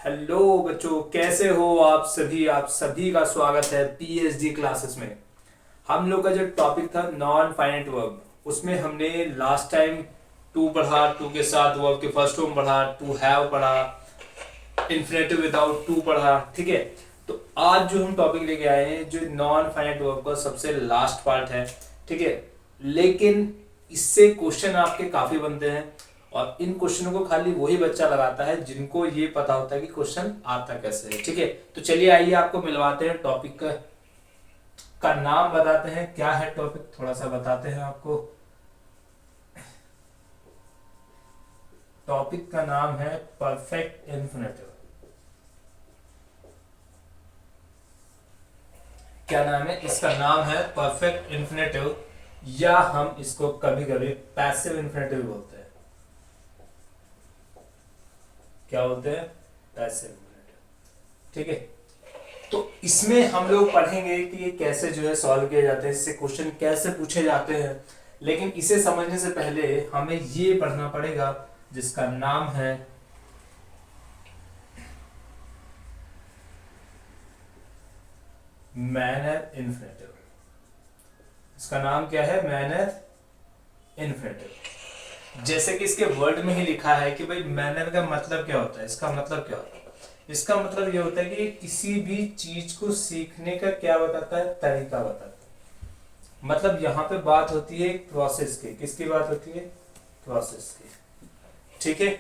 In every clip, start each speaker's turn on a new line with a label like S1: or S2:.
S1: Hello बच्चों, कैसे हो आप सभी का स्वागत है पीएचडी क्लासेस में। हम लोग का जो टॉपिक था नॉन फाइनाइट वर्ब, उसमें हमने लास्ट टाइम टू पढ़ा, टू के साथ वर्ब के फर्स्ट फॉर्म पढ़ा, टू हैव पढ़ा, इन्फिनेटिव विदाउट टू पढ़ा। ठीक है, तो आज जो हम टॉपिक लेके आए हैं जो नॉन फाइनाइट वर्ब का सबसे लास्ट पार्ट है। ठीक है, लेकिन इससे क्वेश्चन आपके काफी बनते हैं और इन क्वेश्चनों को खाली वही बच्चा लगाता है जिनको ये पता होता है कि क्वेश्चन आता कैसे है। ठीक है, तो चलिए आइए आपको मिलवाते हैं टॉपिक का नाम बताते हैं। क्या है टॉपिक, थोड़ा सा बताते हैं आपको। टॉपिक का नाम है परफेक्ट इन्फिनेटिव। क्या नाम है इसका? नाम है परफेक्ट इन्फिनेटिव, या हम इसको कभी कभी पैसिव इन्फिनेटिव बोलते हैं। क्या बोलते हैं? Passive infinitive. ठीक है, तो इसमें हम लोग पढ़ेंगे कि ये कैसे जो है सॉल्व किए जाते हैं, इससे क्वेश्चन कैसे पूछे जाते हैं। लेकिन इसे समझने से पहले हमें ये पढ़ना पड़ेगा जिसका नाम है मैनर इन्फिनेटिव। इसका नाम क्या है? Manner infinitive. जैसे कि इसके वर्ड में ही लिखा है कि भाई मैनर का मतलब क्या होता है। इसका मतलब क्या होता है? इसका मतलब ये होता है कि किसी भी चीज को सीखने का क्या बताता है? तरीका बताता है। मतलब यहाँ पे बात होती है एक प्रोसेस की। किसकी बात होती है? प्रोसेस की। ठीक है,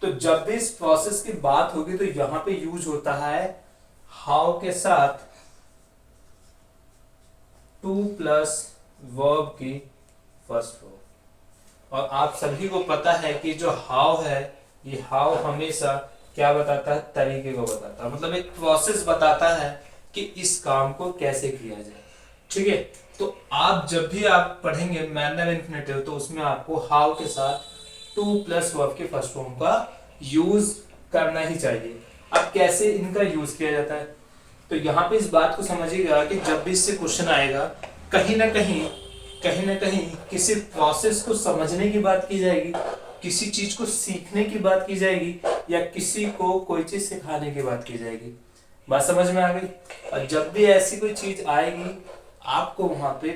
S1: तो जब भी इस प्रोसेस की बात होगी तो यहाँ पे यूज होता है हाउ के साथ टू प्लस वर्ब की फर्स्ट फॉर्म। और आप सभी को पता है कि जो हाउ है, ये हाउ हमेशा क्या बताता है? तरीके को बताता है। मतलब एक प्रोसेस बताता है कि इस काम को कैसे किया जाए। ठीक है, तो आप जब भी आप पढ़ेंगे मैनर इन्फिनेटिव तो उसमें आपको हाउ के साथ टू प्लस वर्ब के फर्स्ट फॉर्म का यूज करना ही चाहिए। अब कैसे इनका यूज किया जाता है, तो यहाँ पे इस बात को समझिएगा कि जब भी इससे क्वेश्चन आएगा कहीं ना कहीं किसी प्रोसेस को समझने की बात की जाएगी, किसी चीज को सीखने की बात की जाएगी, या किसी को कोई चीज सिखाने की बात की जाएगी। बात समझ में आ गई? और जब भी ऐसी कोई चीज आएगी आपको वहां पे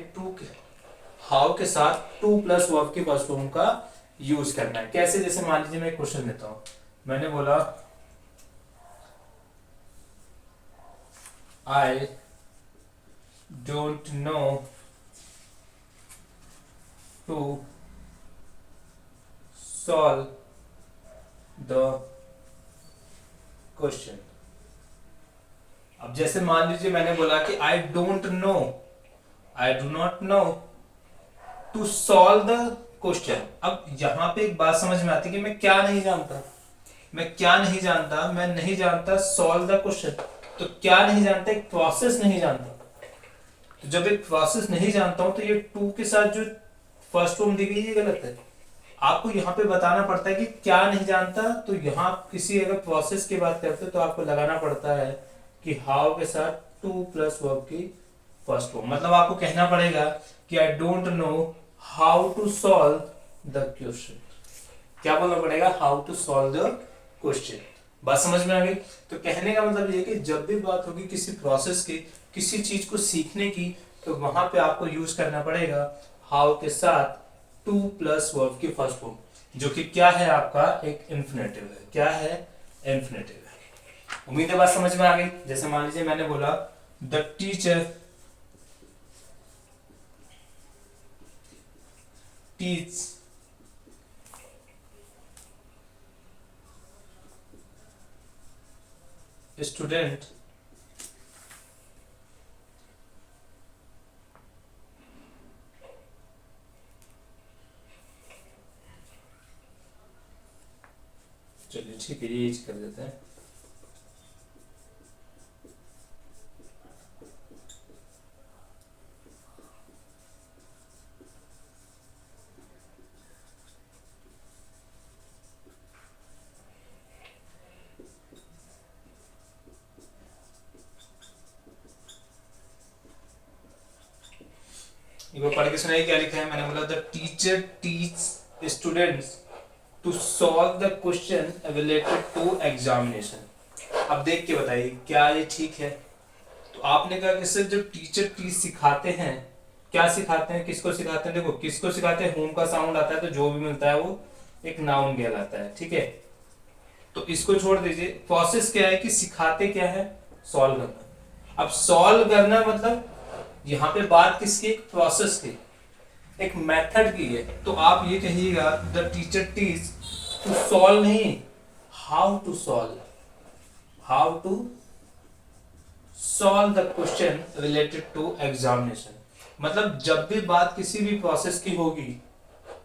S1: हाउ के साथ टू प्लस वर्ब के फर्स्ट फॉर्म का यूज करना है। कैसे? जैसे मान लीजिए मैं एक क्वेश्चन देता हूं, मैंने बोला I don't know to solve the question. अब जैसे मान लीजिए मैंने बोला कि I don't know, I do not know to solve the question. अब यहां पे एक बात समझ में आती है कि मैं क्या नहीं जानता। मैं नहीं जानता सॉल्व द क्वेश्चन। तो क्या नहीं जानता? एक प्रोसेस नहीं जानता। तो जब एक प्रोसेस नहीं जानता हूं तो ये टू के साथ जो फर्स्ट फॉर्म दी गई है गलत है। आपको यहाँ पे बताना पड़ता है कि क्या नहीं जानता। तो यहाँ किसी अगर प्रोसेस की बात करते तो आपको लगाना पड़ता है कि हाउ के साथ टू प्लस वर्ब की फर्स्ट फॉर्म। मतलब आपको कहना पड़ेगा कि I don't know how to solve the question. क्या बोलना पड़ेगा? How to solve the question. बात समझ में आ गई? तो कहने का मतलब ये कि जब भी बात होगी किसी प्रोसेस की, किसी चीज को सीखने की, तो वहां पे आपको यूज करना पड़ेगा हाउ के साथ टू प्लस वर्ब की फर्स्ट फॉर्म, जो कि क्या है? आपका एक इन्फिनेटिव है। क्या है? इन्फिनेटिव है। उम्मीद है बात समझ में आ गई। जैसे मान लीजिए मैंने बोला द टीचर टीच स्टूडेंट चलिए ठीक है, ये कर देते हैं। एक बार पढ़ के सुनाइए क्या लिखा है। मैंने बोला the teacher teach students to solve the question related to examination. अब देख के बताइए क्या ये ठीक है। तो आपने कहा कि सर जब टीचर चीज सिखाते हैं, क्या सिखाते हैं, किसको सिखाते हैं, देखो किसको सिखाते हैं, होम का साउंड आता है तो जो भी मिलता है वो एक नाउन कहलाता है, ठीक है। तो इसको छोड़ दीजिए, प्रोसेस क्या है कि सिखाते क्या है, सॉल्व करना। अब सॉल्व करना मतलब यहाँ पे बात किसकी, एक प्रोसेस की, एक मेथड की है। तो आप ये कहिएगा the teacher teach to solve, नहीं how to solve, how to solve the question related to examination. मतलब जब भी बात किसी भी प्रोसेस की होगी,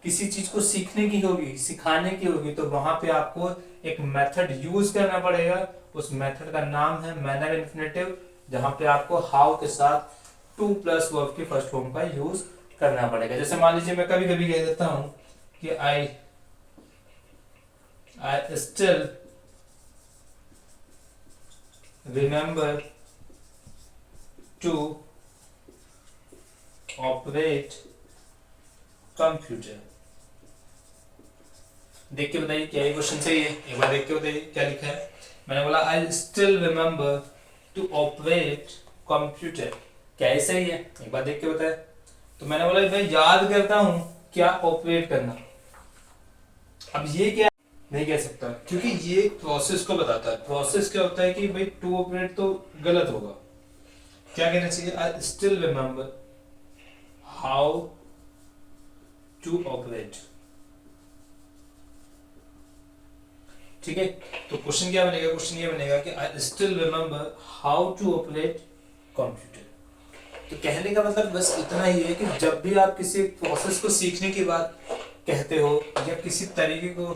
S1: किसी चीज को सीखने की होगी, सिखाने की होगी, तो वहां पे आपको एक मेथड यूज करना पड़ेगा। उस मेथड का नाम है मैनर इंफिनिटिव, जहां पे आपको हाउ के साथ टू प्लस वर्ब की फर्स्ट फॉर्म का यूज करना पड़ेगा। जैसे मान लीजिए मैं कभी कभी कह देता हूं कि I still remember to operate computer. देख के बताइए क्या ये क्वेश्चन सही है, एक बार देख के बताइए क्या लिखा है। मैंने बोला I still remember to operate computer, क्या ये सही है, एक बार देख के बताए। तो मैंने बोला मैं याद करता हूं क्या ऑपरेट करना। अब ये क्या नहीं कह सकता, क्योंकि ये प्रोसेस को बताता है। प्रोसेस क्या होता है कि भाई टू ऑपरेट तो गलत होगा, क्या कहना चाहिए, I still remember how to operate, ठीक है। तो क्वेश्चन क्या बनेगा, क्वेश्चन ये बनेगा कि I still remember how to operate computer. तो कहने का मतलब बस इतना ही है कि जब भी आप किसी प्रोसेस को सीखने की बात कहते हो या किसी तरीके को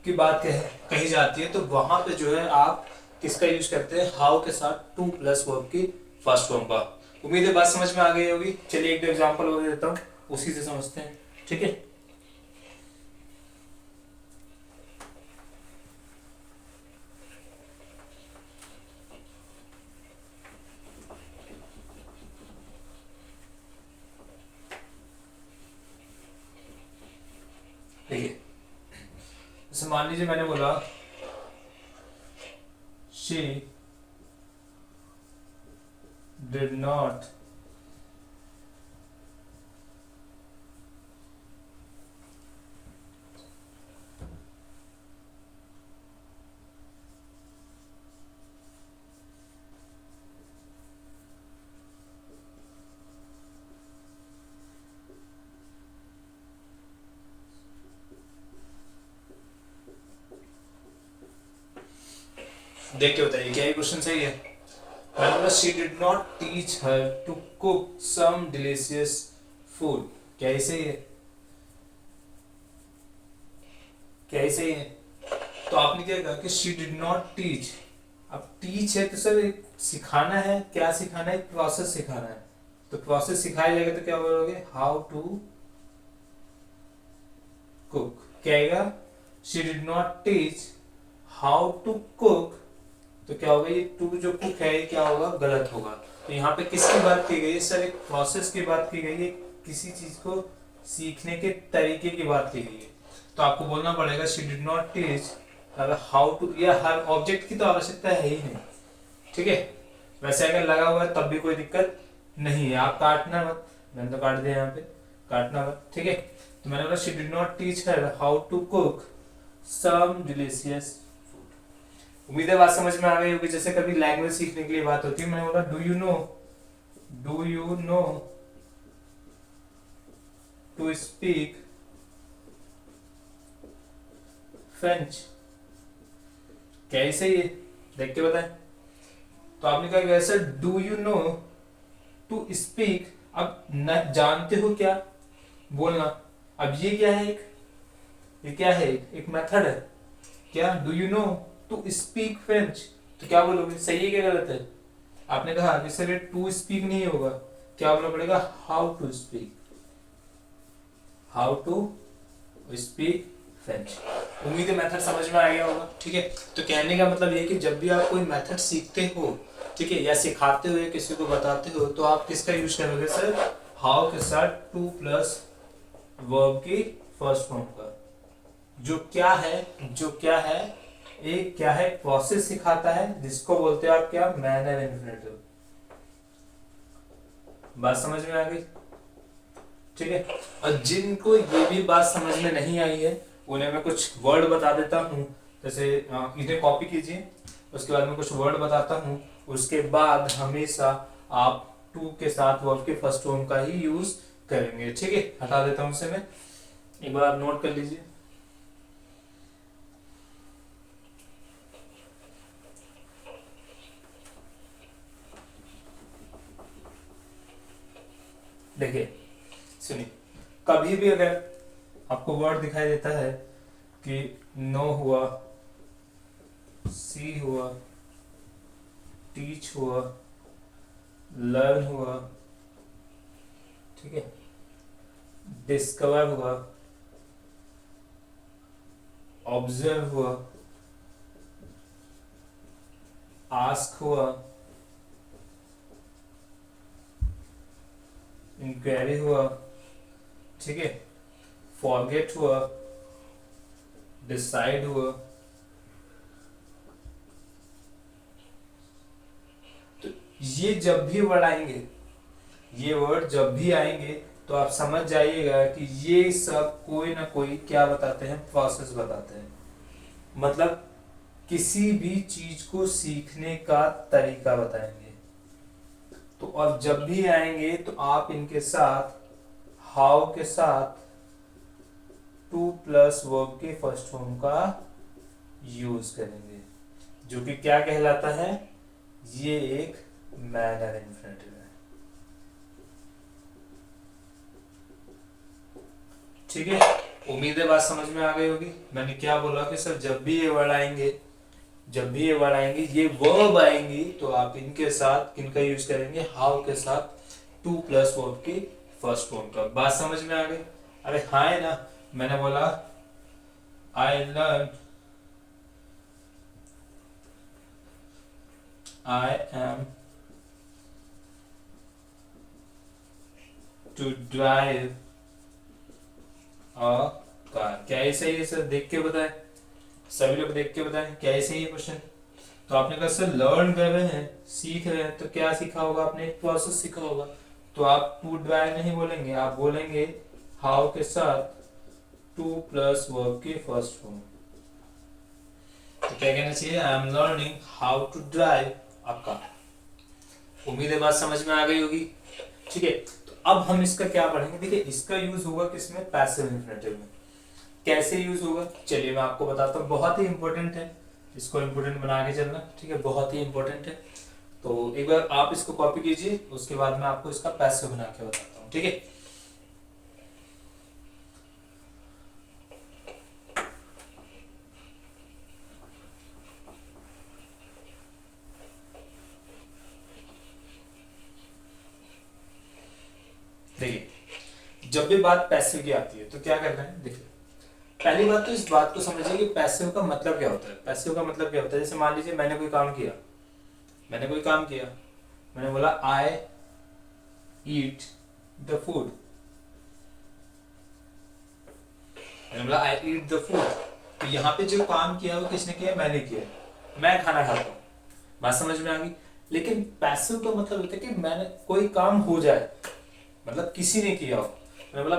S1: की बात कही जाती है, तो वहां पे जो है आप किसका यूज करते हैं, हाउ के साथ टू प्लस वर्ब की फर्स्ट फॉर्म का। उम्मीद है बात समझ में आ गई होगी। चलिए एक एग्जांपल और देता हूँ, उसी से समझते हैं, ठीक है। देखिए जैसे मान लीजिए मैंने बोला she did not देख के बताइए क्या ये क्वेश्चन सही है। मैंने she did not teach her to cook some delicious food, क्या ये सही है, क्या ये सही है। तो आपने क्या कहा कि she did not teach, अब टीच है तो सर सिखाना है, क्या सिखाना है, प्रोसेस सिखाना है। तो प्रोसेस सिखाया जाएगा तो क्या बोलोगे, हाउ टू कुक, क्या आएगा, she did not teach how to cook, तो क्या होगा, ये टू जो कुक है ये क्या होगा, गलत होगा। तो यहाँ पे किसकी बात की गई है सर, एक प्रोसेस की बात की गई है, किसी चीज को सीखने के तरीके की बात की गई है। तो आपको बोलना पड़ेगा she did not teach how to, या हर ऑब्जेक्ट की तो आवश्यकता है ही नहीं, ठीक है। वैसे अगर लगा हुआ है तब भी कोई दिक्कत नहीं है, आप काटना मत, मैंने तो काट दिया यहाँ पे, काटना मत, ठीक है। तो मैंने बोला she did not teach her how to cook some delicious food। उम्मीद है बात समझ में आ गई होगी। जैसे कभी लैंग्वेज सीखने के लिए बात होती है, मैंने बोला do you know to speak French, कैसे ये देख के बताएं। तो आपने कहा वैसे do you know to speak, अब न जानते हो क्या बोलना। अब ये क्या है, ये क्या है, एक मेथड है, क्या do you know to speak French, तो क्या बोलोगे, सही है क्या गलत है। आपने कहा कि सर टू स्पीक नहीं होगा, क्या बोलना पड़ेगा, how to speak, how to speak French. उम्मीद है मेथड समझ में आ गया होगा, ठीक है। तो कहने का मतलब ये कि जब भी आप कोई मेथड सीखते हो, ठीक है, या सिखाते हो या किसी को बताते हो, तो आप किसका यूज करोगे सर, हाउ के साथ टू प्लस वर्ब की फर्स्ट फॉर्म का, जो क्या है एक क्या है, प्रोसेस सिखाता है जिसको बोलते हैं आप क्या, मैनर इन्फिनेटिव। बात समझ में आ गई? ठीक है। और जिनको ये भी बात समझ में नहीं आई है उन्हें मैं कुछ वर्ड बता देता हूँ। जैसे इन्हें कॉपी कीजिए, उसके बाद मैं कुछ वर्ड बताता हूँ, उसके बाद हमेशा आप टू के साथ वर्ब के फर्स्ट फॉर्म का ही यूज करेंगे। ठीक है, हटा देता हूँ इसे मैं, एक बार आप नोट कर लीजिए। देखिए सुनिए, कभी भी अगर आपको वर्ड दिखाई देता है कि नो हुआ, सी हुआ, टीच हुआ, लर्न हुआ, ठीक है, डिस्कवर हुआ, ऑब्जर्व हुआ, आस्क हुआ, इंक्वायरी हुआ, ठीक है, फॉरगेट हुआ, डिसाइड हुआ, तो ये जब भी वर्ड आएंगे, ये वर्ड जब भी आएंगे तो आप समझ जाइएगा कि ये सब कोई ना कोई क्या बताते हैं, प्रोसेस बताते हैं। मतलब किसी भी चीज को सीखने का तरीका बताएंगे। तो अब जब भी आएंगे तो आप इनके साथ हाउ के साथ टू प्लस वर्ब के फर्स्ट फॉर्म का यूज करेंगे, जो कि क्या कहलाता है, ये एक मैनर इन्फिनेटिव है। ठीक है, उम्मीद है बात समझ में आ गई होगी। मैंने क्या बोला कि सर जब भी ये वर्ड आएंगे, जब भी ये वर्ड आएंगे, ये वर्ब आएंगी, तो आप इनके साथ किनका यूज करेंगे, हाउ के साथ टू प्लस वर्ब के फर्स्ट फॉर्म का। बात समझ में आ गई? अरे हाँ है ना, मैंने बोला I learn, I am to drive a car. क्या ये सही है सर? देख के बताएं, सभी लोग देख के बताएं क्या ये सही है क्वेश्चन? तो आपने कहा सर लर्न कर रहे हैं, सीख रहे हैं, तो क्या सीखा होगा आपने, एक प्रोसेस सीखा होगा। तो आप टू ड्राइव नहीं बोलेंगे, आप बोलेंगे हाउ के साथ टू प्लस वर्ब के फर्स्ट फॉर्म। तो क्या कहना चाहिए, I am learning how to drive a car. उम्मीद है बात समझ में आ गई होगी। ठीक है, तो अब हम इसका क्या पढ़ेंगे। देखिए इसका यूज होगा किसमें, पैसिव इंफिनिटिव में। कैसे यूज होगा चलिए मैं आपको बताता हूँ, बहुत ही इंपॉर्टेंट है, इसको इंपॉर्टेंट बना के चलना। ठीक है, बहुत ही इंपॉर्टेंट है। तो एक बार आप इसको कॉपी कीजिए, उसके बाद मैं आपको इसका पैसिव बना के बताता हूँ। ठीक है, देखिए जब भी बात पैसिव की आती है तो क्या करना है। देखिए पहली बात तो इस बात को समझिए कि पैसिव का मतलब क्या होता है। पैसिव का मतलब क्या होता है, जैसे मान लीजिए मैंने कोई काम किया, मैंने बोला आई ईट द फूड, मैंने बोला आई ईट द फूड। तो यहाँ पे जो काम किया वो किसने किया, मैंने किया, मैं खाना खाता हूँ। बात समझ में आ गई। लेकिन पैसिव का मतलब होता है कि मैंने कोई काम हो जाए, मतलब किसी ने किया हो। मैंने बोला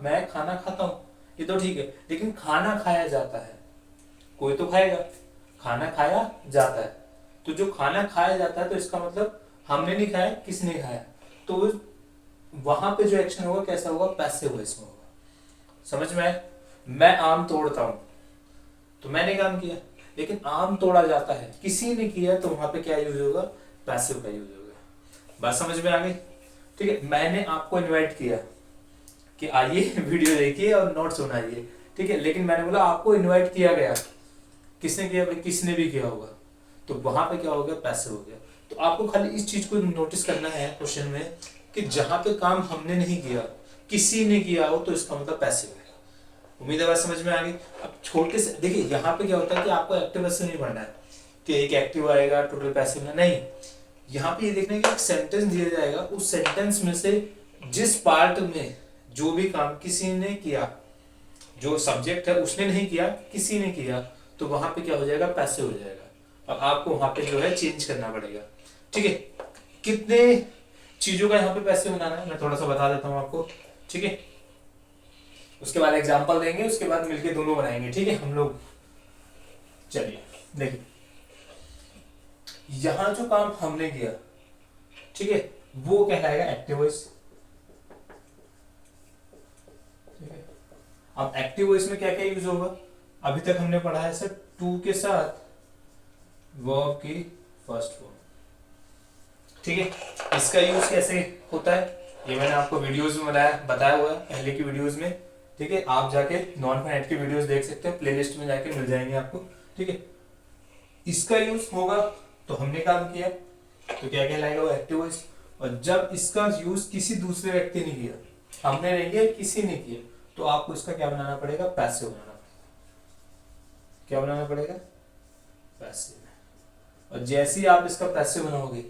S1: मैं खाना खाता हूँ, ये तो ठीक है, लेकिन खाना खाया जाता है, कोई तो खाएगा, खाना खाया जाता है। तो जो खाना खाया जाता है तो इसका मतलब हमने नहीं खाया, किसने खाया। तो वहां पे जो एक्शन होगा कैसा होगा, पैसिव वॉइस में होगा। समझ में आए? मैं आम तोड़ता हूं, तो मैंने काम किया, लेकिन आम तोड़ा जाता है, किसी ने किया, तो वहां पे क्या यूज होगा, पैसिव का यूज होगा। बात समझ में आ गई? ठीक है, मैंने आपको इनवाइट किया कि आइए वीडियो देखिए और नोट्स बनाइए, ठीक है, लेकिन मैंने बोला आपको इनवाइट किया गया, किसने किया भाई, किसने भी किया होगा, तो वहां पे क्या हो गया, पैसिव हो गया। तो आपको खाली इस चीज को नोटिस करना है क्वेश्चन में कि जहां पे काम हमने नहीं किया, किसी ने किया हो, तो इसका मतलब पैसिव है। उम्मीद है बात समझ में आ गई। अब छोटे से देखिए यहाँ पे क्या होता है कि आपको एक्टिव पैसिव नहीं पढ़ना है कि एक एक्टिव आएगा टोटल पैसिव में, नहीं। यहाँ पे ये देखना है कि एक सेंटेंस दिया जाएगा, उस सेंटेंस में से जिस पार्ट में जो भी काम किसी ने किया, जो सब्जेक्ट है उसने नहीं किया, किसी ने किया, तो वहां पे क्या हो जाएगा, पैसिव हो जाएगा, और आपको वहां पे जो है चेंज करना पड़ेगा। ठीक है, कितने चीजों का यहाँ पे पैसिव बनाना है मैं थोड़ा सा बता देता हूँ आपको। ठीक है, उसके बाद एग्जांपल देंगे, उसके बाद मिलके दोनों बनाएंगे। ठीक है हम लोग, चलिए देखिए यहां जो काम हमने किया, ठीक है, वो कहलाएगा एक्टिव वॉइस। ठीक है, अब एक्टिव वॉइस में क्या क्या यूज होगा, अभी तक हमने पढ़ा है सर टू के साथ वर्ब की फर्स्ट फॉर्म। ठीक है, इसका यूज कैसे होता है ये मैंने आपको वीडियोस में बताया हुआ है पहले की वीडियोस में। ठीक है, आप जाके नॉन फाइनाइट की वीडियोस देख सकते हैं, प्लेलिस्ट में जाके मिल जाएंगे आपको। ठीक है, इसका यूज होगा तो हमने काम किया, तो क्या कहलाएगा वो एक्टिव वॉइस। और जब इसका यूज किसी दूसरे व्यक्ति ने किया, हमने नहीं किया, किसी ने किया, तो आपको इसका क्या बनाना पड़ेगा, पैसिव बनाना पड़ेगा। क्या बनाना पड़ेगा, पैसिव। और जैसे ही आप इसका पैसिव बनाओगे,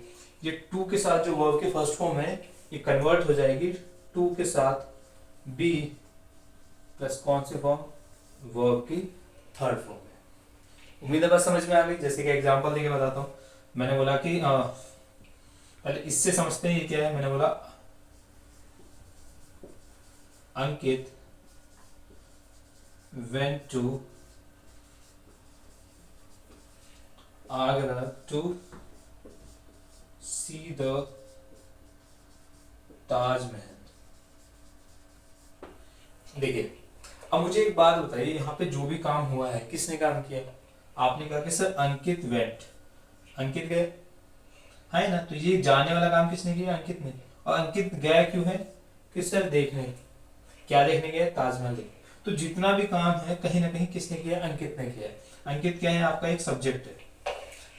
S1: ये टू के साथ जो वर्ब की फर्स्ट फॉर्म है ये कन्वर्ट हो जाएगी टू के साथ बी प्लस कौन सी फॉर्म, वर्ब की थर्ड फॉर्म है। उम्मीद है बस समझ में आ गई। जैसे कि एग्जांपल देके बताता हूँ, मैंने बोला कि पहले इससे समझते हैं ये क्या है। मैंने बोला अंकित went to Agra to see the Taj Mahal. देखिए अब मुझे एक बात बताइए, यहाँ पे जो भी काम हुआ है किसने काम किया, आपने कहा कि सर अंकित वेंट, अंकित गए है ना, तो ये जाने वाला काम किसने किया, अंकित ने। और अंकित गया क्यों है, कि सर देखने, क्या देखने गया, ताजमहल देखने। तो जितना भी काम है कहीं ना कहीं किसने किया, अंकित ने किया है। अंकित क्या है, आपका एक सब्जेक्ट है।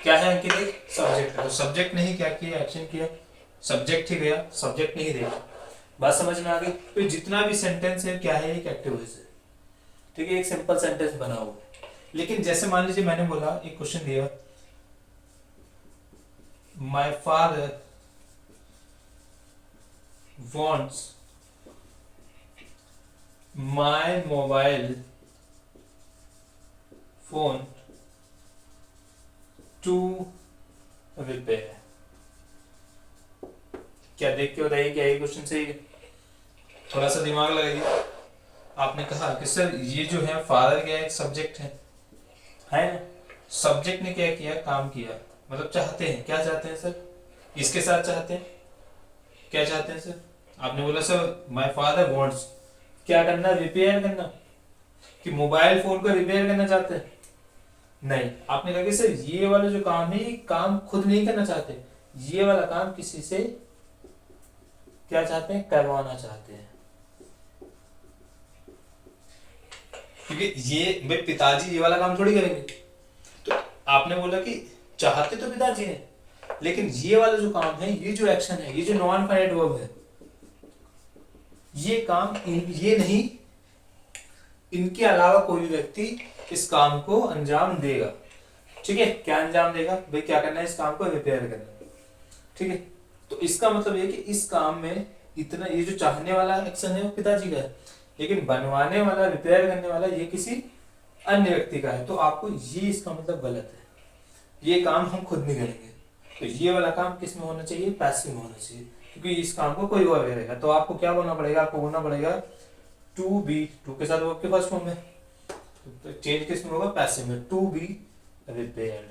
S1: क्या है अंकित, एक सब्जेक्ट है। तो सब्जेक्ट ने ही क्या किया, एक्शन किया, सब्जेक्ट ही गया, सब्जेक्ट ने ही देखा। बात समझ में आ गई। तो जितना भी सेंटेंस है क्या है, एक एक्टिव वॉइस है। ठीक है, एक सिंपल सेंटेंस बना हुआ। लेकिन जैसे मान लीजिए मैंने बोला, एक क्वेश्चन दिया, my father wants my mobile phone to repair। क्या देख के बताइए, क्या ये क्वेश्चन सही है, थोड़ा सा दिमाग लगाइए। आपने कहा कि सर ये जो है फादर क्या एक सब्जेक्ट है ना, सब्जेक्ट ने क्या किया, काम किया, मतलब चाहते हैं, क्या चाहते हैं सर, इसके साथ चाहते हैं, क्या चाहते हैं सर, आपने बोला सर माय फादर वांट्स, क्या करना, रिपेयर करना, कि मोबाइल फोन को रिपेयर करना चाहते हैं, नहीं। आपने कहा कि सर ये वाला जो काम है ये काम खुद नहीं करना चाहते, ये वाला काम किसी से क्या चाहते हैं, करवाना चाहते हैं। क्योंकि ये मेरे पिताजी ये वाला काम थोड़ी करेंगे। तो आपने बोला कि चाहते तो पिताजी हैं, लेकिन ये वाला जो काम है, ये जो एक्शन है, ये जो नॉन फाइनाइट वर्ब है, ये काम ये नहीं, इनके अलावा कोई भी व्यक्ति इस काम को अंजाम देगा। ठीक है, क्या अंजाम देगा भाई, क्या करना है, इस काम को रिपेयर करना। ठीक है, तो इसका मतलब ये कि इस काम में इतना, ये जो चाहने वाला एक्शन है वो पिताजी का है, लेकिन बनवाने वाला, रिपेयर करने वाला ये किसी अन्य व्यक्ति का है। तो आपको ये इसका मतलब गलत है, ये काम हम खुद नहीं करेंगे। तो ये वाला काम किस में होना चाहिए, पैसिव में होना चाहिए, क्योंकि इस काम को कोई और करेगा। तो आपको क्या बोलना पड़ेगा, आपको बोलना पड़ेगा टू बी, टू के साथ वर्ब के फर्स्ट फॉर्म में, तो चेंज किस में होगा, पैसिव में, टू बी रिपेयर्ड।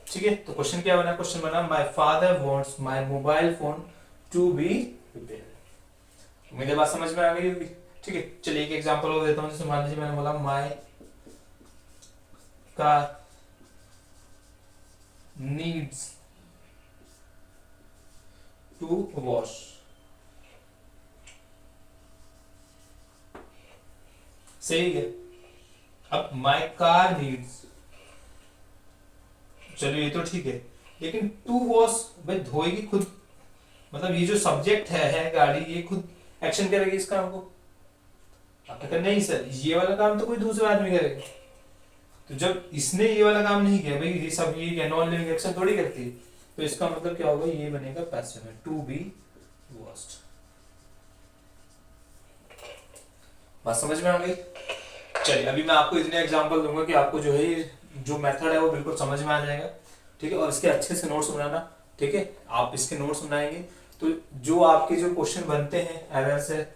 S1: ठीक है, तो क्वेश्चन क्या बना, क्वेश्चन बना my father wants my mobile phone to be repaired. मुझे बात समझ में आ गई होगी। ठीक है, चलिए एक एग्जांपल और देता हूं। जैसे मान लीजिए मैंने बोला my car needs to wash। सही है। अब my car needs, चलो ये तो ठीक है, लेकिन to wash भाई धोएगी खुद, मतलब ये जो सब्जेक्ट है गाड़ी, ये खुद एक्शन करेगी इस काम को। आपने कहा नहीं सर ये वाला काम तो कोई दूसरा आदमी करेगा। तो जब इसने ये वाला काम नहीं किया, भाई ये सब ये नॉन लिविंग एक्शन थोड़ी करती है, तो इसका मतलब क्या होगा, ये बनेगा पैसिव में, टू बी वॉश्ड। बात समझ में आ गई। चलिए अभी मैं आपको इतने एग्जांपल दूंगा कि आपको जो है ये जो मेथड है वो बिल्कुल समझ में आ जाएगा। ठीक है, और इसके अच्छे से नोट्स बनाना। ठीक है, आप इसके नोट्स बनाएंगे तो जो आपके जो क्वेश्चन बनते हैं एरर से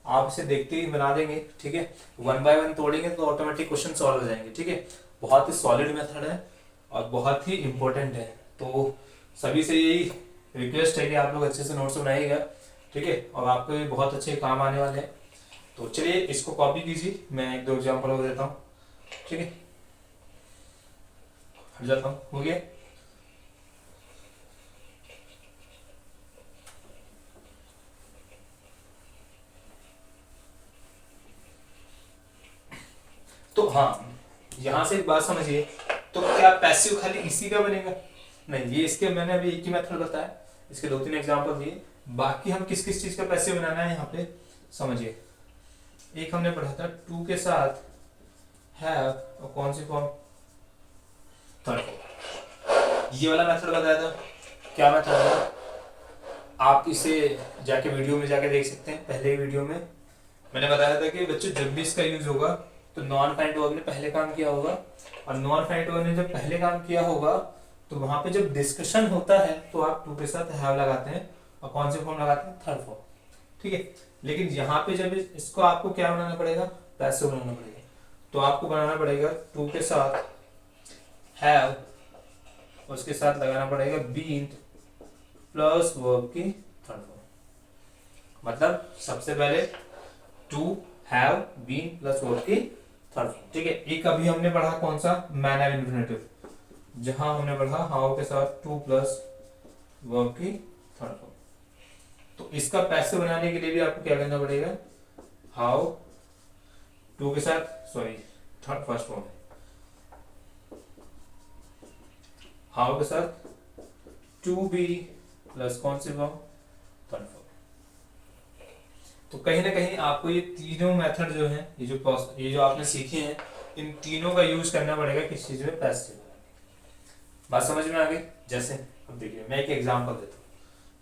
S1: आप इसे देखते ही बना देंगे। ठीक है, वन बाय वन तोड़ेंगे तो ऑटोमेटिक क्वेश्चन सॉल्व हो जाएंगे। ठीक है, बहुत ही सॉलिड मेथड है और बहुत ही इंपॉर्टेंट है। तो सभी से यही रिक्वेस्ट है कि आप लोग अच्छे से नोट्स बनाइएगा। ठीक है, और आपको ये बहुत अच्छे काम आने वाले हैं। तो चलिए इसको कॉपी कीजिए, मैं एक दो एग्जाम्पल और देता हूँ। ठीक है, हट जाता हूँ, हो गया। तो हाँ, यहाँ से एक बात समझिए, तो क्या पैसिव खाली इसी का बनेगा? नहीं, ये इसके मैंने अभी एक ही मेथड बताया, इसके दो तीन एग्जांपल दिए। बाकी हम किस किस चीज का पैसिव बनाना है यहाँ पे समझिए। एक हमने पढ़ा था टू के साथ हैव और कौन सी फॉर्म, थर्ड फॉर्म, ये वाला मेथड बताया था। क्या मेथड था, आप इसे जाके वीडियो में जाके देख सकते हैं। पहले वीडियो में मैंने बताया था कि बच्चों जब भी इसका यूज होगा तो नॉन फाइनाइट वर्ब ने पहले काम किया होगा, और नॉन फाइनाइट वर्ब ने जब पहले काम किया होगा तो वहां पे जब डिस्कशन होता है तो आप टू के साथ हैव लगाते हैं और कौन से फॉर्म लगाते हैं, थर्ड फॉर्म। ठीक है, लेकिन यहाँ पे जब इसको आपको क्या बनाना पड़ेगा, पैसिव बनाना पड़ेगा। तो आपको बनाना पड़ेगा टू के साथ हैव, उसके साथ लगाना पड़ेगा बीन प्लस वर्ब की थर्ड फॉर्म। मतलब सबसे पहले to have been plus verb की थर्ड फॉर्म। ठीक है, एक अभी हमने पढ़ा कौन सा, मैन हैव इन्फिनेटिव, जहां हमने पढ़ा हाउ के साथ टू प्लस वर्ब की थर्ड फॉर्म। तो इसका पैसिव बनाने के लिए भी आपको क्या करना पड़ेगा, हाउ टू के साथ, sorry third first form, how के साथ टू बी प्लस कौन सी फॉर्म, थर्ड फॉर्म। तो कहीं ना कहीं आपको ये तीनों मेथड जो है, ये जो आपने सीखे हैं, इन तीनों का यूज करना पड़ेगा किस चीज में, पैसिव। बात समझ में आ गई? जैसे अब देखिए मैं एक एग्जांपल देता हूँ।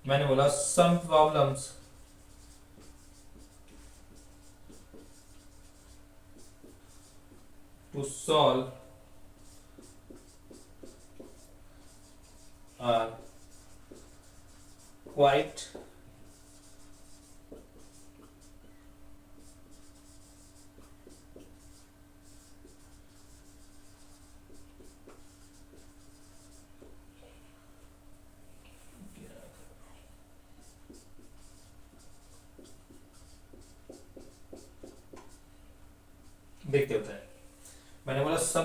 S1: मैंने बोला some problems to solve are quite देखते होता है। मैंने बोला some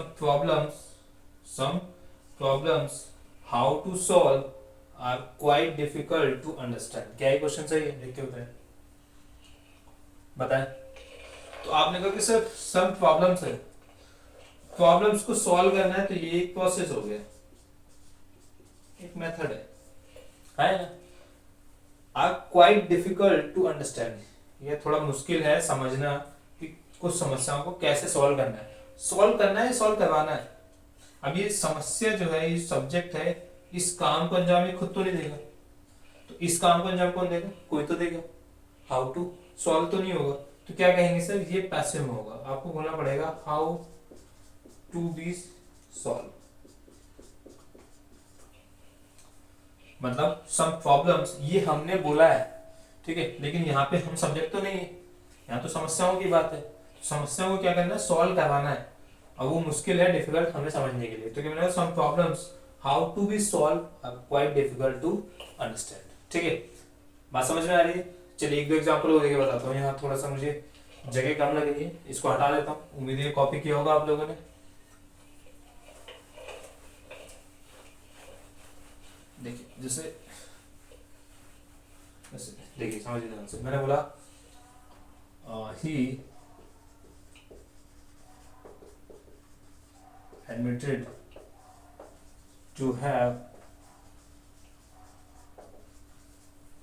S1: problems how to solve are quite difficult to understand. क्या ये क्वेश्चन सही है? देखते होता है, बताएं। तो आपने कहा कि सर सम प्रॉब्लम्स है, प्रॉब्लम्स को सॉल्व करना है, तो ये एक प्रोसेस हो गया, एक मेथड है ना। Are quite difficult to understand, ये थोड़ा मुश्किल है समझना कि कुछ समस्याओं को कैसे सॉल्व करना है। सॉल्व करना है, सॉल्व करवाना है। अब ये समस्या जो है, ये सब्जेक्ट है, इस काम को अंजाम ये खुद तो नहीं देगा, तो इस काम को अंजाम कौन देगा, कोई तो देगा। हाउ टू सॉल्व तो नहीं होगा, तो क्या कहेंगे सर, ये पैसिव में होगा। आपको बोलना पड़ेगा हाउ टू बी सॉल्व, मतलब सम प्रॉब्लम्स, ये हमने बोला है। ठीक है, लेकिन यहाँ पे हम सब्जेक्ट तो नहीं है, यहाँ तो समस्याओं की बात है। समस्याओं को क्या करना है, सॉल्व करवाना है, और वो मुश्किल है, डिफिकल्ट हमें समझने के लिए। तो क्या मैंने some problems how to be solve quite difficult to understand. ठीक है, बात समझ में आ रही है? चलिए एक दो एग्जांपल और देके बताता हूँ। यहाँ थोड़ा सा मुझे जगह कम लग रही है, इसको हटा देता हूँ। उम्मीद है कॉपी किया होगा आप लोगों ने। देखिए जैसे देखिए समझिए ध्यान से, मैंने बोला he admitted to have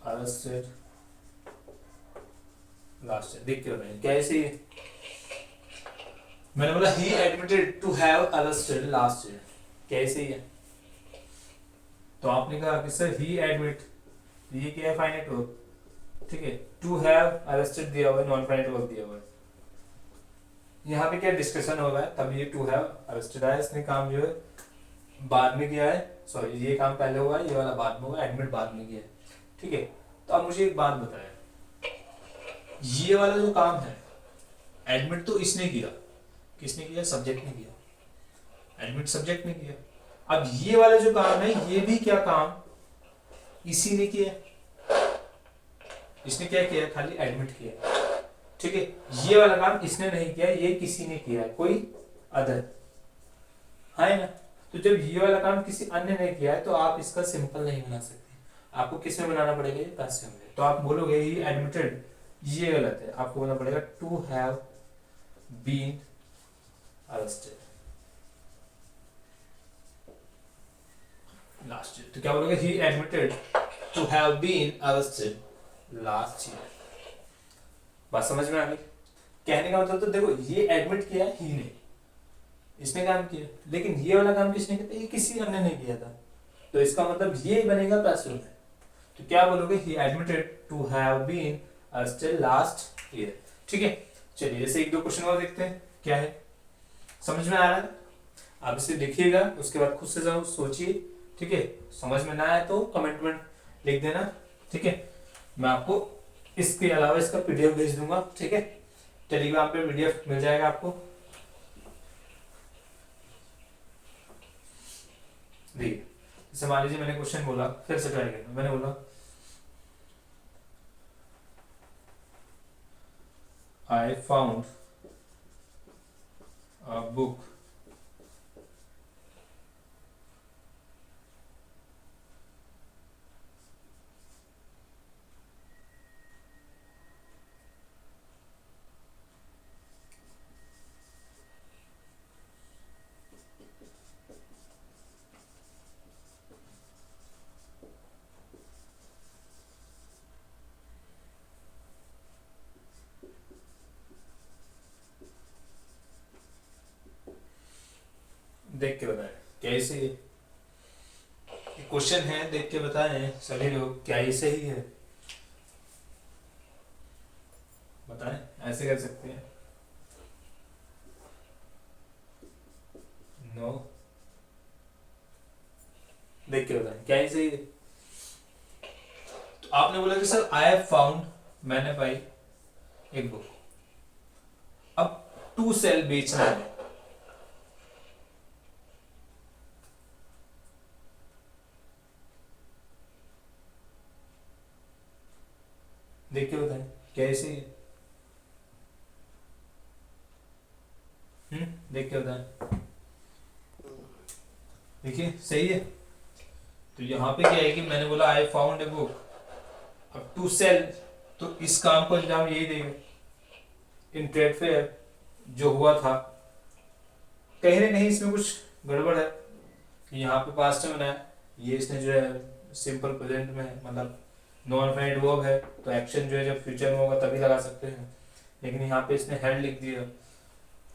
S1: arrested last year। देख के बताइए क्या ऐसे ही। मैंने बोला he admitted to have arrested last year, क्या ऐसे ही है? तो आपने कहा कि सर he admit, ये क्या है, फाइनाइट वर्ब। ठीक है, टू हैव अरेस्टेड दिया हुआ है, नॉन फाइनाइट वर्ब दिया हुआ है। यहाँ पे क्या डिस्कशन हो रहा है, तब ये टू हैव अरेस्टेड है, इसने काम जो है बाद में किया है, सॉरी ये काम पहले हुआ है, ये वाला बाद में हुआ, एडमिट बाद में किया है, ठीक है। तो अब मुझे एक बात बताएं, ये वाला जो काम है एडमिट तो इसने किया, किसने किया, सब्जेक्ट ने किया, एडमिट सब्जेक्ट ने किया। अब ये वाला जो काम है ये भी क्या काम इसी ने किया, इसने क्या किया, खाली एडमिट किया, ठीक है। ये वाला काम इसने नहीं किया, ये किसी ने किया है, कोई अदर है ना। तो जब ये वाला काम किसी अन्य ने किया है तो आप इसका सिंपल नहीं बना सकते, आपको किस में बनाना पड़ेगा, ये पैसिव में। तो आप बोलोगे ही एडमिटेड, ये गलत है, आपको बोलना पड़ेगा to have been arrested last year. तो क्या बोलोगे, he admitted to have been arrested last year. बात समझ में आ गई, कहने का मतलब तो देखो ये एडमिट किया ही ने, इसने काम किया, लेकिन ये वाला काम किसने किया था, ये किसी अन्य ने किया था, तो इसका मतलब ये बनेगा पैसिव में। तो क्या बोलोगे, he admitted to have been arrested last year, ठीक है। चलिए जैसे एक दो क्वेश्चन और देखते हैं, क्या है समझ में आ रहा है, आप इसे लिखिएगा, उसके बाद खुद से जाओ सोचिए, ठीक है। समझ में ना आए तो कमेंट में लिख देना, ठीक है। मैं आपको इसके अलावा इसका पीडीएफ भेज दूंगा, ठीक है, टेलीग्राम पे पीडीएफ मिल जाएगा आपको। देखिए जैसे मान लीजिए मैंने क्वेश्चन बोला, फिर से ट्राई करना, मैंने बोला I found a book देख के बताएं क्या ये सही है, क्वेश्चन है, देख के बताएं सभी लोग क्या ये सही है, बताएं, ऐसे कर सकते हैं, नो, देख के बताएं क्या ये सही है। तो आपने बोला कि सर आई हैव फाउंड, मैंने पाई एक बुक, अब टू सेल बेचना है, देख के बताएं कैसे है, देख के बताएं, देखिए सही है। तो यहाँ पे क्या है कि मैंने बोला आई फाउंड ए बुक, अब टू सेल, तो इस काम को अंजाम यही देगा, इन ट्रेड फेयर जो हुआ था, कहीं ना कहीं इसमें कुछ गड़बड़ है, यहाँ पे पास्ट में बनाया, ये इसने जो है सिंपल प्रेजेंट में है, मतलब नॉन फाइनाइट वर्ब है, तो एक्शन जो है जब फ्यूचर में होगा तभी लगा सकते हैं, लेकिन यहाँ पे इसने हैड लिख दिया,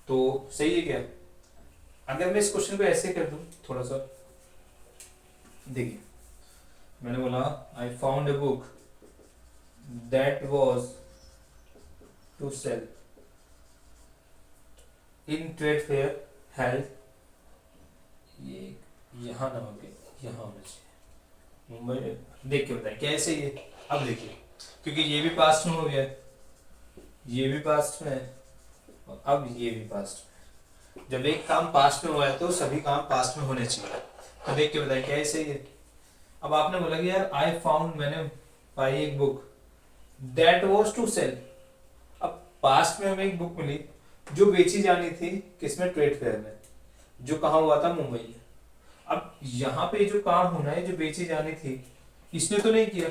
S1: तो सही है क्या। अगर मैं इस क्वेश्चन को ऐसे कर दूं थोड़ा सा, देखिए मैंने बोला I found a book that was to sell in trade fair held, ये यहाँ ना होके यहाँ होना चाहिए, मुंबई, देख के बताएं कैसे ये। अब देखिए क्योंकि ये भी पास्ट में हो गया, ये भी पास्ट में है, और अब ये भी पास्ट में, जब एक काम पास्ट में हुआ है तो सभी काम पास्ट में होने चाहिए, तो देख के बताएं कैसे ये। अब आपने बोला कि यार आई फाउंड, मैंने पाई एक book that was to sell, अब पास्ट में हमें एक बुक मिली जो बेची जानी थी, किसमें, ट्रेड फेयर में, जो कहाँ हुआ था, मुंबई में। अब यहाँ पे जो काम होना है, जो बेची जानी थी, इसने तो नहीं किया,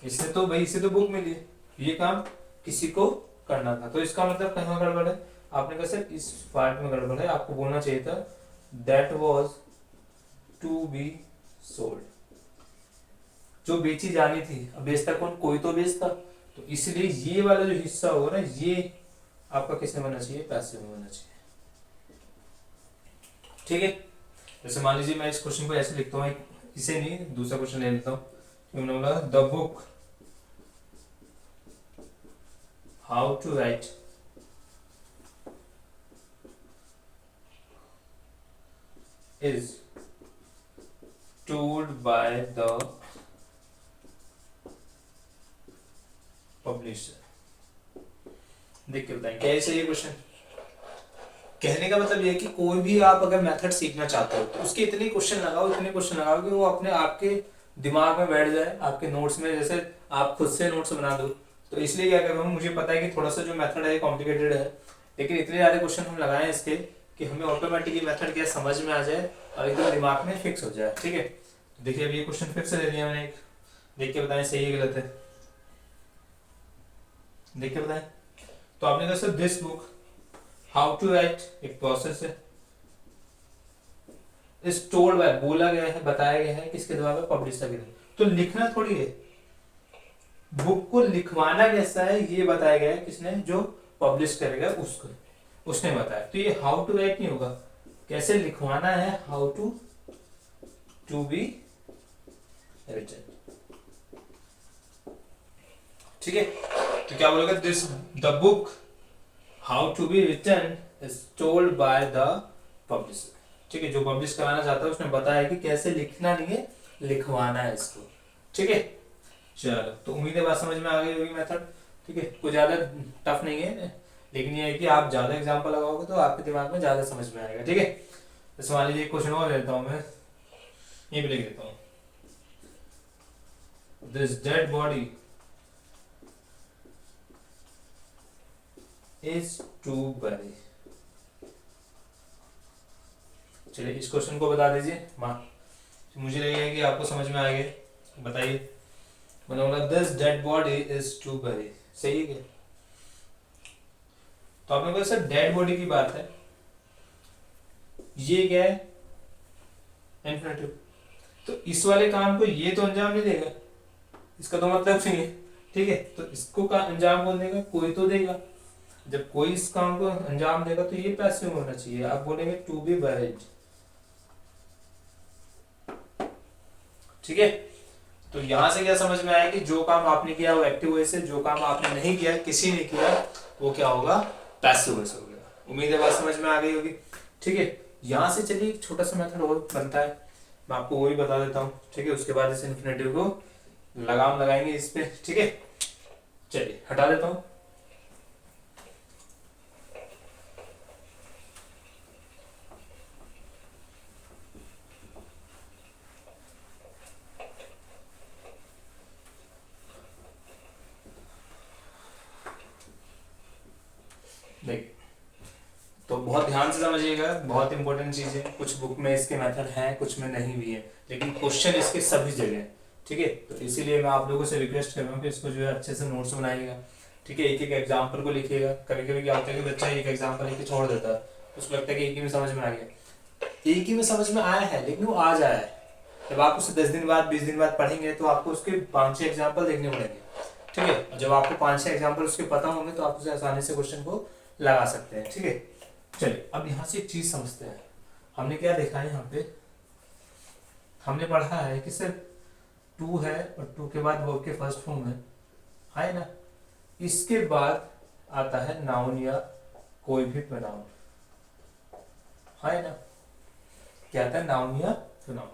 S1: इसने तो भाई, इसे तो बुक मिली, ये काम किसी को करना था, तो इसका मतलब कहाँ गड़बड़ है, आपने कहा सर इस पार्ट में गड़बड़ है, आपको बोलना चाहिए था that was to be sold, जो बेची जानी थी, अब बेचता कौन, कोई तो बेचता, तो इसलिए ये वाला जो हिस्सा होगा ना, ये आपका किसमें बनना चाहिए, पैसिव में बनना चाहिए, ठीक है। जैसे मान लीजिए मैं इस क्वेश्चन को ऐसे लिखता हूँ, इसे नहीं दूसरा क्वेश्चन ले लेता हूँ, मैंने बोला the book how to write is told by the publisher. देख के बताएं क्या है ये क्वेश्चन। कहने का मतलब ये कि कोई भी आप अगर मेथड सीखना चाहते हो तो उसके इतने क्वेश्चन लगाओ कि वो अपने आपके दिमाग में बैठ जाए, आपके नोट्स में, जैसे आप खुद से नोट्स बना दो। तो इसलिए क्या कर रहा हूँ, मुझे पता है कि थोड़ा सा जो मेथड है कॉम्प्लिकेटेड है, लेकिन इतने ज्यादा क्वेश्चन हम लगाए इसके कि हमें ऑटोमेटिकली मेथड क्या समझ में आ जाए और एकदम दिमाग में फिक्स हो जाए। ठीक है, देखिए अभी ये क्वेश्चन फिक्स ले लिया मैंने एक, देख के बताएं सही है गलत है, देख के बताएं। तो आपने कहा sir this book how to write, एक प्रोसेस है, इस टोल्ड बाय, बोला गया है, बताया गया है किसके द्वारा, पब्लिशर के द्वारा। तो लिखना थोड़ी है, बुक को लिखवाना कैसा है ये बताया गया है, किसने, जो पब्लिश करेगा उसको, उसने बताया। तो ये हाउ टू राइट नहीं होगा, कैसे लिखवाना है, हाउ टू बी रिटन। ठीक है, तो क्या बोलेगा, this the book how to be written is told by the publisher. ठीक है, जो पब्लिश कराना चाहता है उसने बताया कि कैसे लिखना नहीं है, लिखवाना है इसको। ठीक है, चलो तो उम्मीद है बात समझ में आ गई होगी मेथड। ठीक है, कोई ज्यादा टफ नहीं है, लेकिन ये है कि आप ज्यादा एग्जांपल लगाओगे तो आपके दिमाग में ज्यादा समझ में आएगा। ठीक है, तो मान लीजिए क्वेश्चन और लेता हूं मैं, ये भी लिख देता हूं, this dead body is to bury. चलिए इस क्वेश्चन को बता दीजिए, मुझे लगेगा कि आपको समझ में आ गया। बताइए, मतलब this dead body is to bury, सही है क्या? तो आपने कहा सर डेड बॉडी की बात है, ये क्या है, इन्फिनेटिव, तो इस वाले काम को ये तो अंजाम नहीं देगा, इसका तो मतलब नहीं है। ठीक है, तो इसको का अंजाम कौन देगा, कोई तो देगा। जब कोई इस काम को अंजाम देगा तो ये पैसिव होना चाहिए, आप बोलेंगे टू बी बरीड। ठीक है, तो यहां से क्या समझ में आया कि जो काम आपने किया वो एक्टिव वॉइस है, जो काम आपने नहीं किया, किसी ने किया, वो क्या होगा, पैसिव वॉइस हो गया। उम्मीद है बात समझ में आ गई होगी। ठीक है, यहां से चलिए एक छोटा सा मेथड और बनता है, मैं आपको वो भी बता देता हूँ। ठीक है, उसके बाद इस इन्फिनेटिव को लगाम लगाएंगे इस पे। ठीक है, चलिए हटा देता हूँ। देखिए, तो बहुत ध्यान से समझिएगा, बहुत इंपॉर्टेंट चीज है। कुछ बुक में इसके मेथड हैं, कुछ में नहीं भी है, लेकिन क्वेश्चन इसके सभी जगह है। ठीक है, तो इसीलिए मैं आप लोगों से रिक्वेस्ट कर रहा हूँ कि इसको जो है अच्छे से नोट्स बनाइएगा। ठीक है, एक एक एग्जाम्पल को लिखिएगा। कभी कभी क्या होता है कि बच्चा एक एग्जाम्पल लिख के छोड़ देता है, उसको लगता है कि एक ही में समझ में आ गया। एक ही में समझ में आया है, लेकिन वो आ जाए, जब आप उसे 10 दिन बाद 20 दिन बाद पढ़ेंगे तो आपको उसके 5-6 एग्जाम्पल देखने पड़ेंगे। ठीक है, और जब आपको 5-6 एग्जाम्पल उसके पता होंगे तो आप उसे आसानी से क्वेश्चन को लगा सकते हैं। ठीक है, चलिए अब यहाँ से एक चीज समझते हैं। हमने क्या देखा है यहाँ पे, हमने पढ़ा है कि सिर्फ टू है और टू के बाद वर्ब के फर्स्ट फॉर्म है ना, इसके बाद आता है नाउन या कोई भी प्रोनाउन, है ना, क्या आता है, नाउन या प्रोनाउन।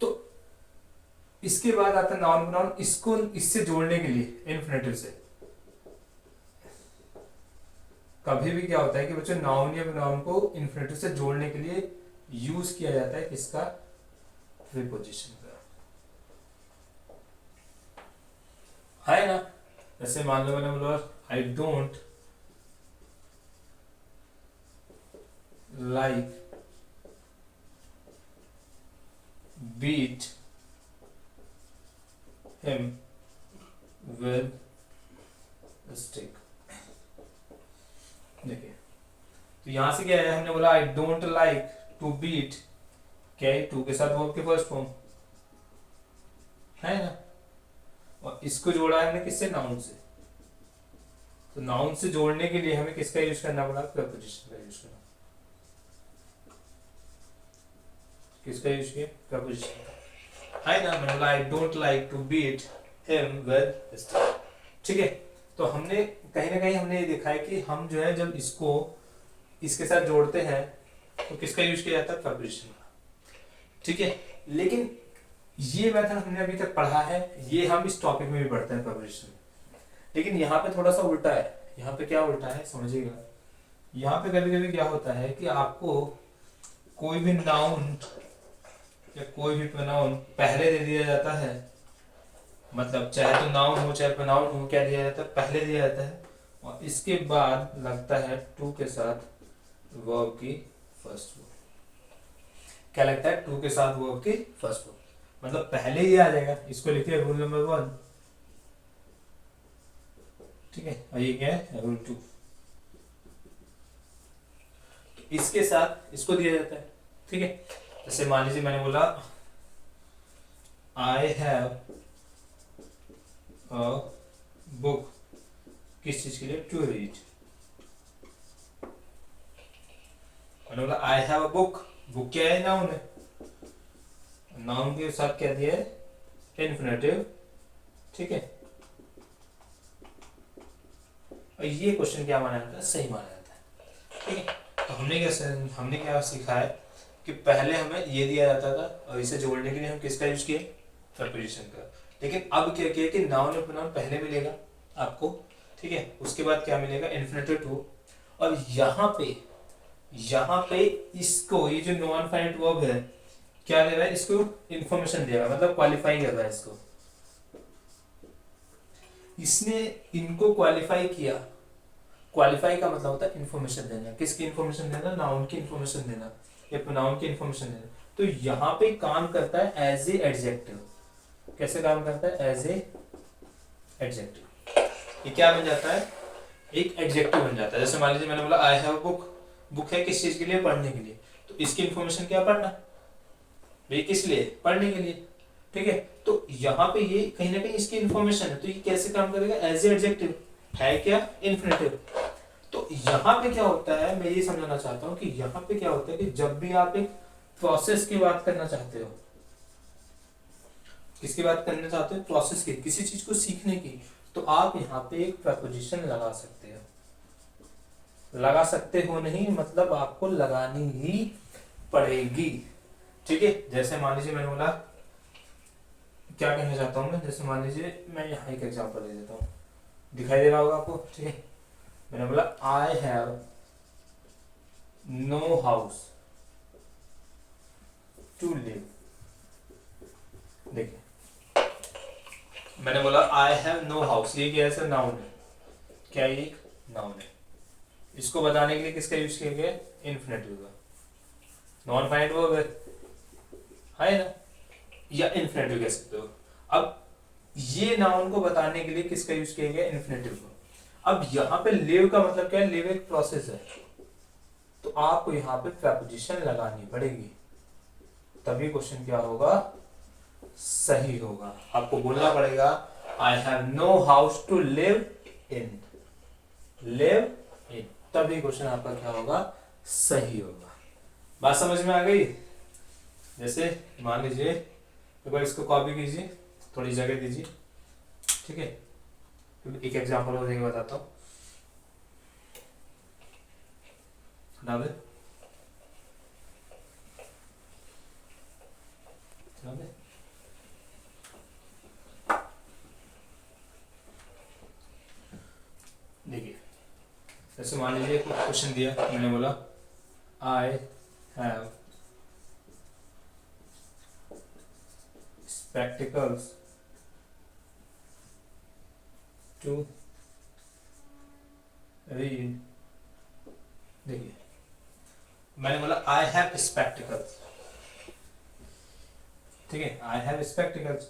S1: तो इसके बाद आता है नाउन प्रोनाउन, इसको इससे जोड़ने के लिए इन्फिनेटिव से कभी भी क्या होता है कि बच्चों नाउन या प्रोनाउन को इन्फिनेटिव से जोड़ने के लिए यूज किया जाता है किसका, प्रीपोजिशन का, है ना। जैसे मान लो मैंने बोला I don't like beat him with stick. देखिए, तो यहां से क्या है, हमने बोला I don't like to beat, क्या है, टू के साथ वर्ब के फर्स्ट फॉर्म, है ना, और इसको जोड़ा है हमने किससे, नाउन से। तो नाउन से जोड़ने के लिए हमें किसका यूज करना पड़ा, प्रपोजिशन का यूज करना। किसका यूज किया, प्रपोजिशन का, है ना। मैंने बोला I don't like to beat him with stick. ठीक है, तो हमने कहीं ना कहीं हमने ये देखा है कि हम जो है जब इसको इसके साथ जोड़ते हैं तो किसका यूज किया जाता है, प्रपोजिशन का। ठीक है, लेकिन ये मेथड हमने अभी तक पढ़ा है, ये हम इस टॉपिक में भी पढ़ते हैं प्रिपरेशन में, लेकिन यहाँ पे थोड़ा सा उल्टा है। यहाँ पे क्या उल्टा है समझिएगा, यहाँ पे कभी कभी क्या होता है कि आपको कोई भी नाउन या कोई भी प्रोनाउन पहले दे दिया जाता है, मतलब चाहे तो नाउन हो चाहे प्रोनाउन हो, क्या दिया जाता है, पहले दिया जाता है, और इसके बाद लगता है टू के साथ वर्ब की फर्स्ट फॉर्म। क्या लगता है, टू के साथ वर्ब की फर्स्ट फॉर्म, मतलब पहले ही आ जाएगा। इसको लिखिए रूल नंबर 1, ठीक है, और ये क्या है, रूल 2। इसके साथ इसको दिया जाता है, ठीक है। जैसे मान लीजिए मैंने बोला आई हैव अ बुक, किस चीज के लिए, टू रीड। मैंने बोला I have a book, book क्या है, नाउन है, नाउन के साथ क्या दिया है, इन्फिनेटिव, ठीक है। और ये क्वेश्चन क्या माना जाता है, सही माना जाता है, ठीक है। तो हमने क्या सीखा है कि पहले हमें ये दिया जाता था और इसे जोड़ने के लिए हम किसका यूज किए, प्रीपोजिशन का। लेकिन अब क्या किया कि नाउन और प्रोनाउन पहले मिलेगा आपको, ठीक है, उसके बाद क्या मिलेगा, इन्फिनेटिव टू। और यहाँ पे इसको, ये जो नॉन फाइनाइट वर्ब है, क्या दे रहा है, इसको इंफॉर्मेशन दे रहा है, मतलब क्वालिफाई कर रहा है इसको। इसने इनको क्वालिफाई किया, क्वालिफाई का मतलब होता है इन्फॉर्मेशन देना। किसकी इन्फॉर्मेशन देना, नाउन की इन्फॉर्मेशन देना या प्रोनाउन की इन्फॉर्मेशन देना। तो यहाँ पे काम करता है एज ए एडजेक्टिव। कैसे काम करता है, एज ए एडजेक्टिव। ये क्या बन जाता है, एक एडजेक्टिव बन जाता है। जैसे मान लीजिए मैंने बोला आई हैव बुक, बुक है किस चीज के लिए, पढ़ने के लिए, तो इसकी इन्फॉर्मेशन क्या, पढ़ना, भाई किस लिए, पढ़ने के लिए, ठीक है। तो यहाँ पे ये कहीं ना कहीं इसकी इन्फॉर्मेशन है, तो ये कैसे काम करेगा, एज ए एडजेक्टिव, है क्या, इन्फिनेटिव। तो यहाँ पे क्या होता है, मैं ये समझाना चाहता हूँ कि यहाँ पे क्या होता है कि जब भी आप एक प्रोसेस की बात करना चाहते हो, किसकी बात करना चाहते हो, प्रोसेस की, किसी चीज को सीखने की, तो आप यहाँ पे एक प्रपोजिशन लगा सकते हो। लगा सकते हो नहीं, मतलब आपको लगानी ही पड़ेगी, ठीक है। जैसे मान लीजिए मैंने बोला, क्या कहना चाहता हूँ मैं, जैसे मान लीजिए मैं यहाँ एक एग्जांपल दे देता हूँ, दिखाई दे रहा होगा आपको, ठीक है। मैंने बोला I have no house to live. देखिए मैंने बोला आई हैव नो हाउस, ये क्या है सर, नाउन है, क्या ये नाउन है। इसको बताने के लिए किसका यूज किया गया, इन्फिनेटिव का। नॉन फाइनाइट वर्ब है ना, या इन्फिनेटिव कह सकते हो। अब ये नाउन को बताने के लिए किसका यूज किया गया, इन्फिनेटिव का। अब यहाँ पे लिव का मतलब क्या है, लिव एक प्रोसेस है, तो आपको यहाँ पे प्रपोजिशन लगानी पड़ेगी, तभी क्वेश्चन क्या होगा, सही होगा। आपको बोलना पड़ेगा I have no house to live in, live in, तभी क्वेश्चन आपका क्या होगा, सही होगा। बात समझ में आ गई। जैसे मान लीजिए एक बार इसको कॉपी कीजिए, थोड़ी जगह दीजिए, ठीक है। एक एग्जांपल और देके बताता हूँ, हटा दे, हटा दे। देखिए जैसे मान लीजिए क्वेश्चन दिया, मैंने बोला I have spectacles to read। देखिए मैंने बोला आई हैव spectacles, ठीक है, आई हैव spectacles।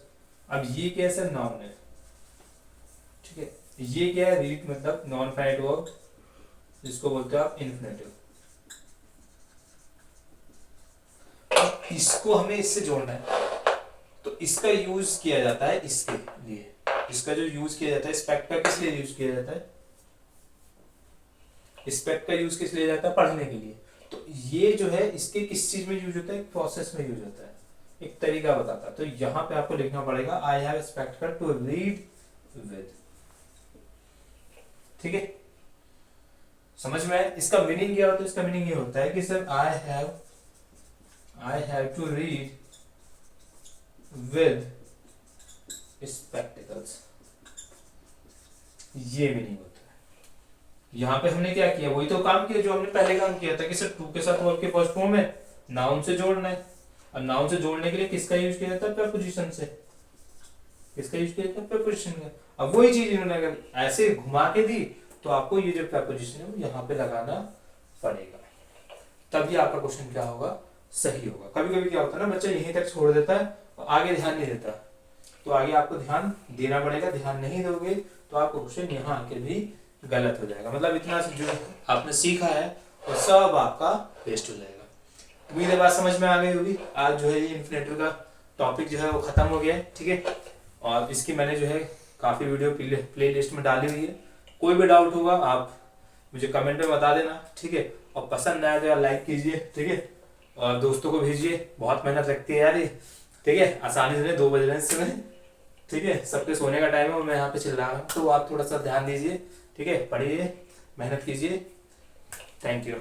S1: अब ये कैसे नाउन है, ठीक है, ये क्या है, रीड मतलब नॉन फाइनाइट वर्ब, जिसको बोलते हो आप इन्फिनेटिव। इसको हमें इससे जोड़ना है, तो इसका यूज किया जाता है इसके लिए, इसका जो यूज किया जाता है, स्पेक्ट का किस लिए यूज किया जाता है, स्पेक्ट का यूज किस लिए जाता है, पढ़ने के लिए। तो ये जो है इसके किस चीज में यूज होता है, प्रोसेस में यूज होता है, एक तरीका बताता है। तो यहाँ पे आपको लिखना पड़ेगा I have specs to read with, ठीक है। समझ में आया, इसका मीनिंग क्या होता है, इसका मीनिंग ये होता है कि sir I have to read with spectacles, ये भी नहीं होता है। यहाँ पे हमने क्या किया, वही तो काम किया जो हमने पहले काम किया था कि सिर्फ टू के साथ वर्ब के फर्स्ट फॉर्म में नाउन से जोड़ना है। और नाउन से जोड़ने के लिए किसका यूज किया जाता है, प्रीपोजिशन से। किसका यूज किया जाता है, प्रीपोजिशन का। अब वही चीज इन्होंने अगर ऐसे घुमा के दी तो आपको ये जो प्रीपोजिशन है वो यहाँ पे लगाना पड़ेगा, तभी आपका क्वेश्चन क्या होगा, सही होगा। कभी कभी क्या होता है ना, बच्चा यहीं तक छोड़ देता है और आगे ध्यान नहीं देता, तो आगे आपको ध्यान देना पड़ेगा। ध्यान नहीं दोगे तो आपका क्वेश्चन यहाँ आके भी गलत हो जाएगा। मतलब इतना जो आपने सीखा है वो सब आपका वेस्ट हो जाएगा। उम्मीद है बात समझ में आ गई होगी। आज जो है ये इन्फिनेटिव का टॉपिक जो है वो खत्म हो गया है, ठीक है। और इसकी मैंने जो है काफी वीडियो प्ले लिस्ट में डाली हुई है। कोई भी डाउट होगा आप मुझे कमेंट में बता देना, ठीक है। और पसंद आया तो यार लाइक कीजिए, ठीक है। और दोस्तों को भेजिए, बहुत मेहनत लगती है यार ये, ठीक है। आसानी से 2 बज रहे हैं इस समय, ठीक है। सबके सोने का टाइम है और मैं यहाँ पे चिल्ला रहा हूँ, तो आप थोड़ा सा ध्यान दीजिए, ठीक है। पढ़िए, मेहनत कीजिए। Thank you.